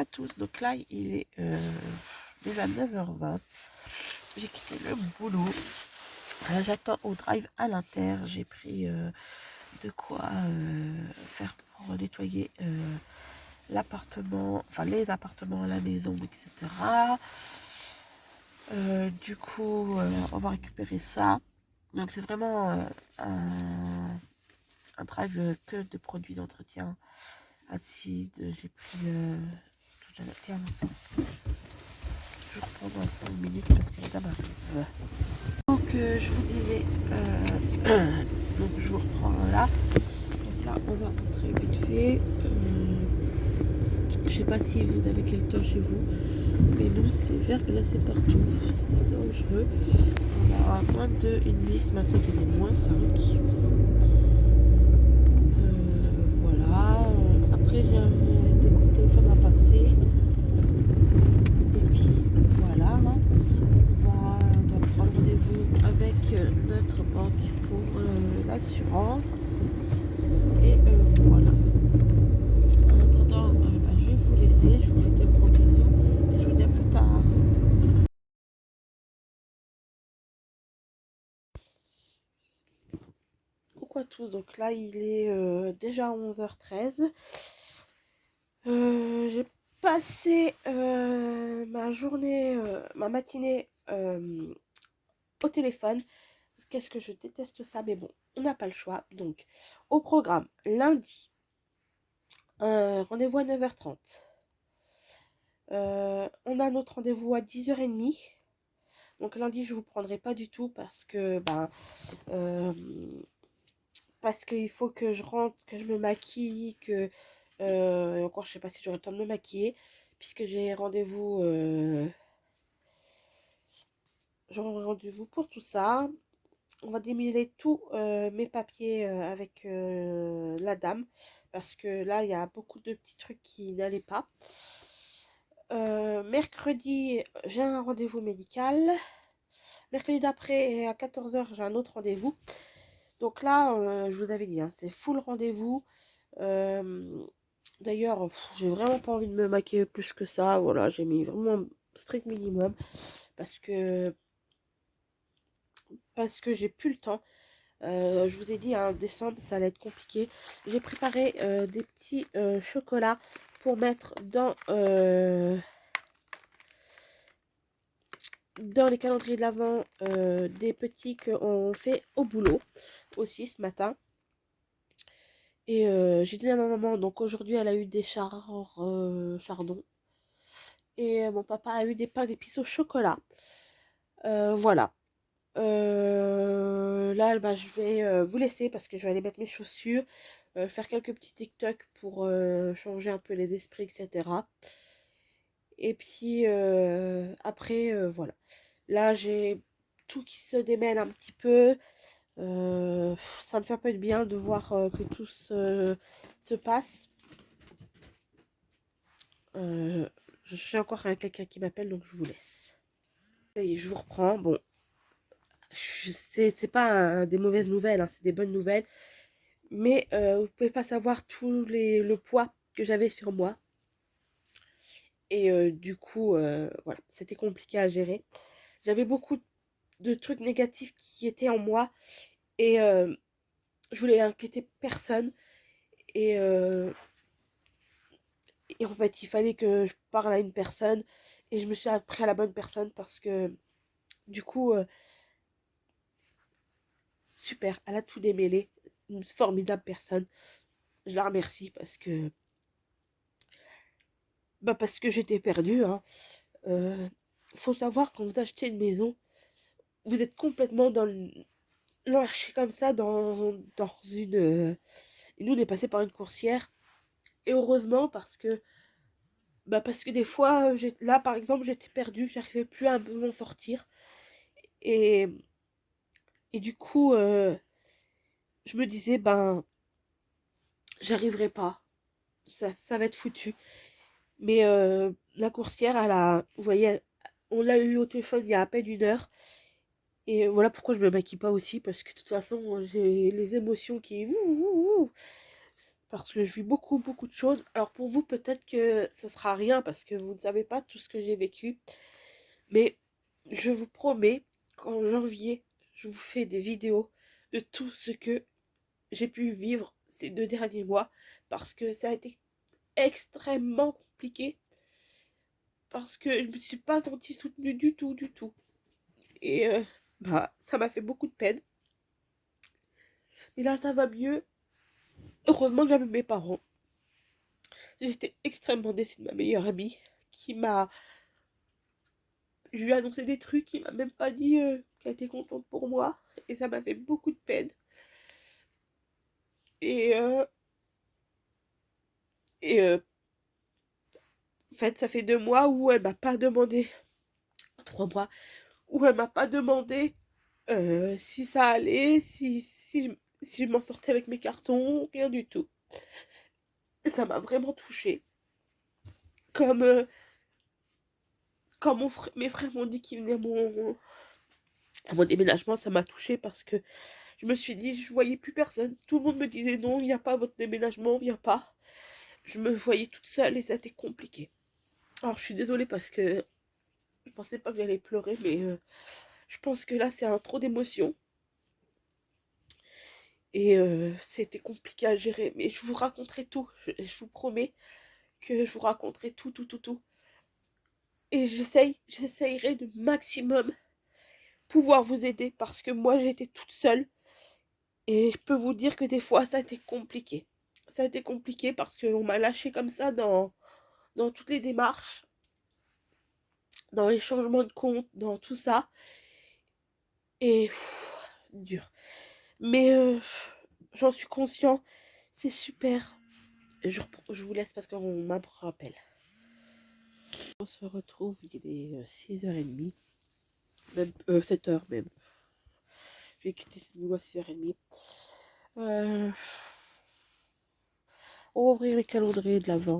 à tous, donc là il est déjà 9h20, j'ai quitté le boulot, j'attends au drive à l'Inter, j'ai pris de quoi faire pour nettoyer l'appartement, enfin les appartements, la maison, etc. Du coup on va récupérer ça, donc c'est vraiment un drive que de produits d'entretien acide. J'ai pris tout à l'heure, je reprends dans 5 minutes parce que la dame arrive. Donc je vous disais, donc je vous reprends là. Donc là on va rentrer vite fait. Je sais pas si vous avez quel temps chez vous, mais nous c'est verglacé partout, c'est dangereux. On a moins de 2,5 ce matin, il est moins 5. Voilà. Après j'ai des coups de téléphone à passer. Et puis voilà, on doit prendre rendez-vous avec notre banque pour l'assurance. Et voilà. En attendant, je vais vous laisser. Je vous fais de gros bisous et je vous dis à plus tard. Coucou à tous, donc là il est déjà 11h13. J'ai passé ma journée, ma matinée au téléphone. Qu'est-ce que je déteste ça, mais bon, on n'a pas le choix. Donc, au programme, lundi, rendez-vous à 9h30. On a notre rendez-vous à 10h30. Donc lundi, je ne vous prendrai pas du tout parce qu'il faut que je rentre, que je me maquille, que encore je sais pas si j'aurai le temps de me maquiller, puisque j'aurai rendez-vous pour tout ça. On va démêler tous mes papiers avec la dame, parce que là il y a beaucoup de petits trucs qui n'allaient pas. Mercredi, j'ai un rendez-vous médical. Mercredi d'après, à 14h, j'ai un autre rendez-vous. Donc là, je vous avais dit, hein, c'est full rendez-vous. D'ailleurs, j'ai vraiment pas envie de me maquiller plus que ça. Voilà, j'ai mis vraiment un strict minimum parce que j'ai plus le temps. Je vous ai dit, hein, décembre, ça allait être compliqué. J'ai préparé des petits chocolats pour mettre dans les calendriers de l'Avent, des petits qu'on fait au boulot aussi ce matin. Et j'ai dit à ma maman, donc aujourd'hui elle a eu des chardons. Et mon papa a eu des pains d'épices au chocolat. Voilà. Là, bah, je vais vous laisser parce que je vais aller mettre mes chaussures, faire quelques petits TikTok pour changer un peu les esprits, etc. Et puis après, voilà. Là, j'ai tout qui se démêle un petit peu. Ça me fait un peu de bien de voir que tout se passe. Je suis encore avec quelqu'un qui m'appelle, donc je vous laisse. Ça y est, je vous reprends. Bon, c'est pas des mauvaises nouvelles, hein, c'est des bonnes nouvelles. Mais vous pouvez pas savoir le poids que j'avais sur moi. Et du coup, voilà, c'était compliqué à gérer. J'avais beaucoup de trucs négatifs qui étaient en moi. Et je voulais inquiéter personne. Et, et en fait, il fallait que je parle à une personne. Et je me suis appris à la bonne personne parce que du coup, super, elle a tout démêlé. Une formidable personne. Je la remercie parce que j'étais perdue, hein. Faut savoir, quand vous achetez une maison, vous êtes complètement lâché comme ça dans une... nous, on est passé par une coursière. Et heureusement, parce que des fois, là, par exemple, j'étais perdue, j'arrivais plus à m'en sortir. Et, et du coup, je me disais, j'arriverai pas. Ça va être foutu. Mais la coursière, vous voyez, on l'a eu au téléphone il y a à peine 1 heure. Et voilà pourquoi je me maquille pas aussi, parce que de toute façon, j'ai les émotions qui... parce que je vis beaucoup, beaucoup de choses. Alors pour vous, peut-être que ça sera rien parce que vous ne savez pas tout ce que j'ai vécu. Mais je vous promets qu'en janvier, je vous fais des vidéos de tout ce que j'ai pu vivre ces 2 derniers mois parce que ça a été extrêmement compliqué parce que je me suis pas sentie soutenue du tout, du tout. Et bah, ça m'a fait beaucoup de peine. Mais là, ça va mieux. Heureusement que j'avais mes parents. J'étais extrêmement déçue de ma meilleure amie qui m'a... Je lui ai annoncé des trucs, qui m'a même pas dit qu'elle était contente pour moi. Et ça m'a fait beaucoup de peine. Et, euh, et en fait, ça fait 2 mois où elle m'a pas demandé... 3 mois où elle m'a pas demandé si ça allait, si je m'en sortais avec mes cartons, rien du tout. Et ça m'a vraiment touchée. Comme, quand mes frères m'ont dit qu'ils venaient à mon déménagement, ça m'a touchée parce que je me suis dit, je voyais plus personne. Tout le monde me disait non, il n'y a pas votre déménagement, il n'y a pas. Je me voyais toute seule et ça a été compliqué. Alors je suis désolée parce que je pensais pas que j'allais pleurer, mais je pense que là c'est un trop d'émotions. Et c'était compliqué à gérer. Mais je vous raconterai tout. Je vous promets que je vous raconterai tout, tout, tout, tout. Et j'essayerai de maximum pouvoir vous aider parce que moi j'étais toute seule. Et je peux vous dire que des fois ça a été compliqué. Ça a été compliqué parce qu'on m'a lâché comme ça dans toutes les démarches, dans les changements de compte, dans tout ça. Et dur. Mais j'en suis conscient. C'est super. Je vous laisse parce qu'on m'appelle. On se retrouve, il est 6h30, même 7h même. J'ai quitté ce boulot à 6h30. On va ouvrir les calendriers de l'avant.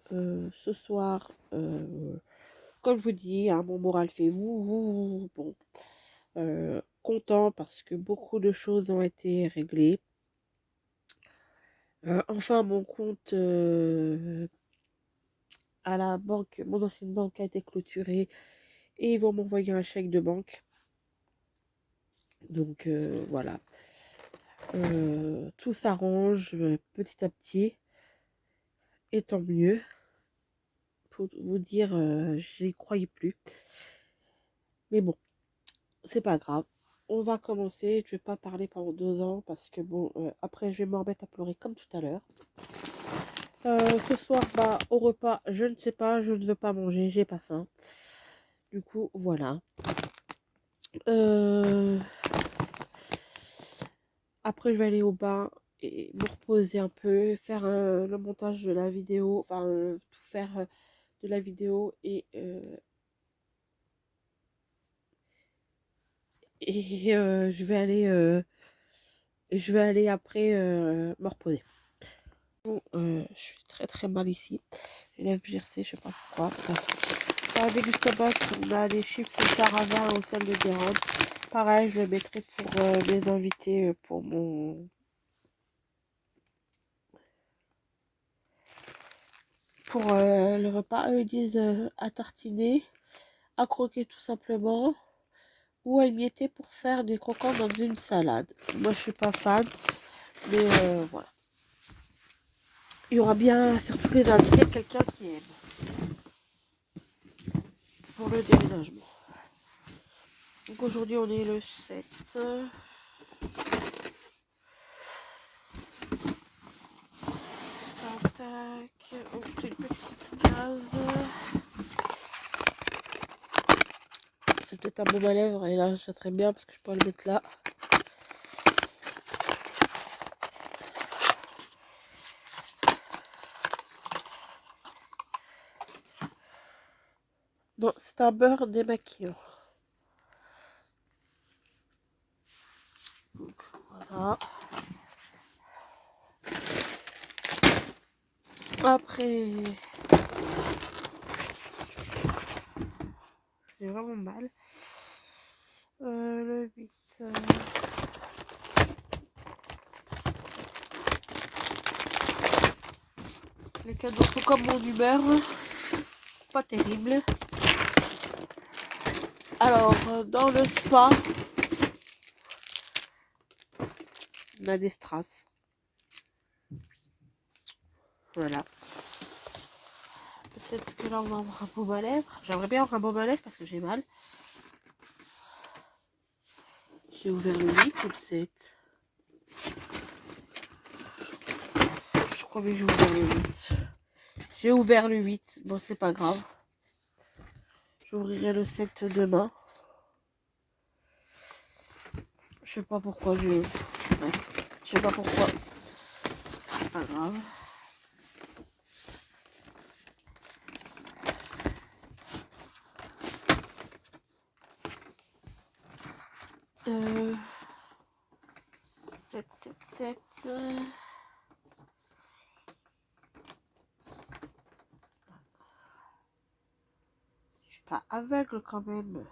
Ce soir, comme je vous dis, hein, mon moral fait vous. Bon, content parce que beaucoup de choses ont été réglées. Enfin, mon compte à la banque, mon ancienne banque a été clôturé et ils vont m'envoyer un chèque de banque. Donc voilà. Tout s'arrange petit à petit. Et tant mieux. Pour vous dire, j'y croyais plus. Mais bon, c'est pas grave. On va commencer. Je vais pas parler pendant 2 ans parce que bon, après je vais me remettre à pleurer comme tout à l'heure. Ce soir, bah, au repas, je ne sais pas, je ne veux pas manger, j'ai pas faim. Du coup, voilà. Après, je vais aller au bain et me reposer un peu, faire le montage de la vidéo, enfin, tout faire de la vidéo et je vais aller après me reposer. Bon, je suis très très mal ici. J'ai lèvres gercées, je sais pas pourquoi. Dans la dégustabox, on a des chips Sarava au sel de Guérande. Pareil, je le mettrai pour mes invités pour le repas. Eux, ils disent à tartiner, à croquer tout simplement, ou à émietter pour faire des croquants dans une salade. Moi, je suis pas fan, mais voilà. Il y aura bien, sur tous les invités, quelqu'un qui aime pour le déménagement. Donc aujourd'hui, on est le 7. Tac. Oh, j'ai une petite case. C'est peut-être un baume à lèvres et là, ça serait bien parce que je pourrais le mettre là. Non, c'est un beurre démaquillant. Donc voilà. Après, j'ai vraiment mal. Le 8. Les cadeaux sont comme mon humeur, pas terrible. Alors, dans le spa, on a des strass. Voilà. Peut-être que là on va avoir un baume à lèvres. J'aimerais bien avoir un baume à lèvres parce que j'ai mal. J'ai ouvert le 8 ou le 7. Je crois que j'ai ouvert le 8. J'ai ouvert le 8. Bon, c'est pas grave. J'ouvrirai le 7 demain. Je sais pas pourquoi je... Bref. Je sais pas pourquoi. C'est pas grave. Euh... 7, 7, 7. Je suis pas aveugle quand même.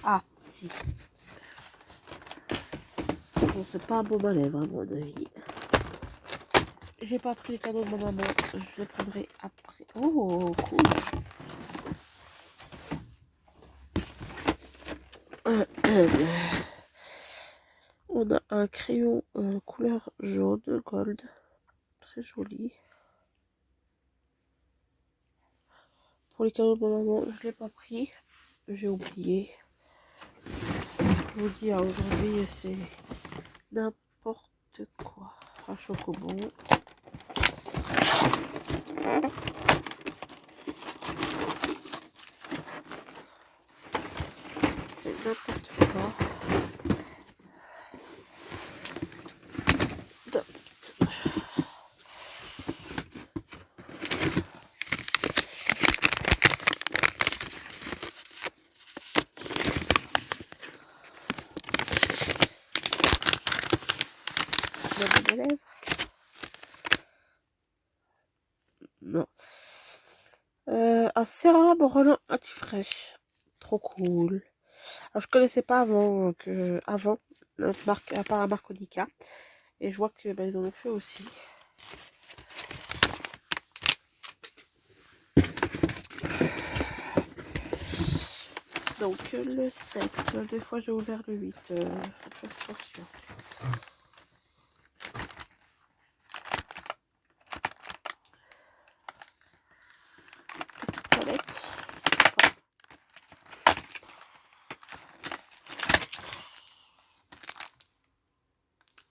Ah, si. Bon, c'est pas un baume à lèvres à mon avis. J'ai pas pris les cadeaux de ma maman. Je les prendrai après. Oh, cool. On a un crayon couleur jaune, gold. Très joli. Pour les cadeaux de ma maman, je l'ai pas pris. J'ai oublié. Je vous dis, aujourd'hui, c'est n'importe quoi. Un chocobon. C'est n'importe quoi. La lèvres. Non. Un sérum Roland anti-fraîche. Trop cool. Alors je connaissais pas avant notre marque, à part la marque Onika. Et je vois que ils en ont fait aussi. Donc le 7. Des fois j'ai ouvert le 8. Faut que je fasse attention. Petite palette.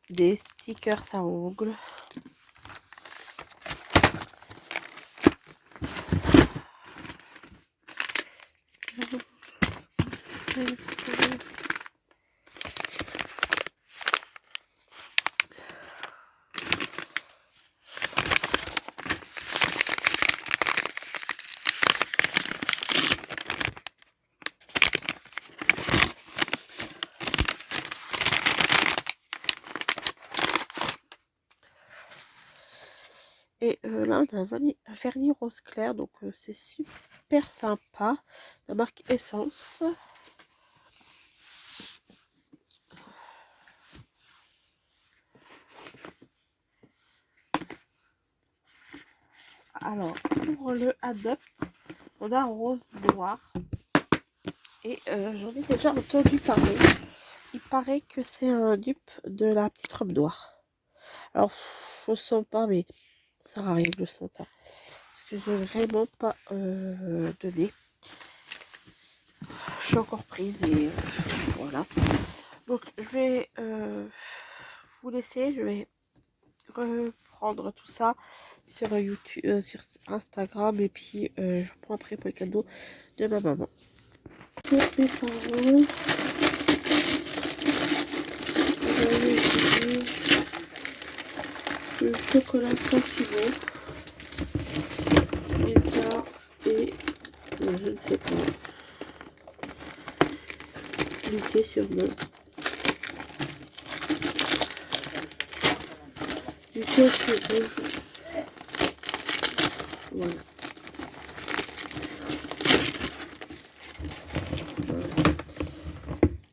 Des stickers à ongles. Et là, on a un vernis rose clair, donc c'est super sympa. La marque Essence. Alors, pour le Adopt, on a un rose noir. Et j'en ai déjà entendu parler. Il paraît que c'est un dupe de la petite robe noire. Alors, je sens pas, mais ça sert à rien de le sentir. Parce que j'ai vraiment pas donné. Je suis encore prise et voilà. Donc, je vais vous laisser. Je vais reprendre tout ça sur YouTube, sur Instagram. Et puis, je reprends après pour les cadeaux de ma maman. Pour mes parents, le chocolat principal, Milka et je ne sais pas, Mickey sûrement, du café rouge, voilà.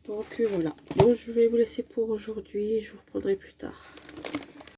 Donc voilà, bon, je vais vous laisser pour aujourd'hui, je vous reprendrai plus tard.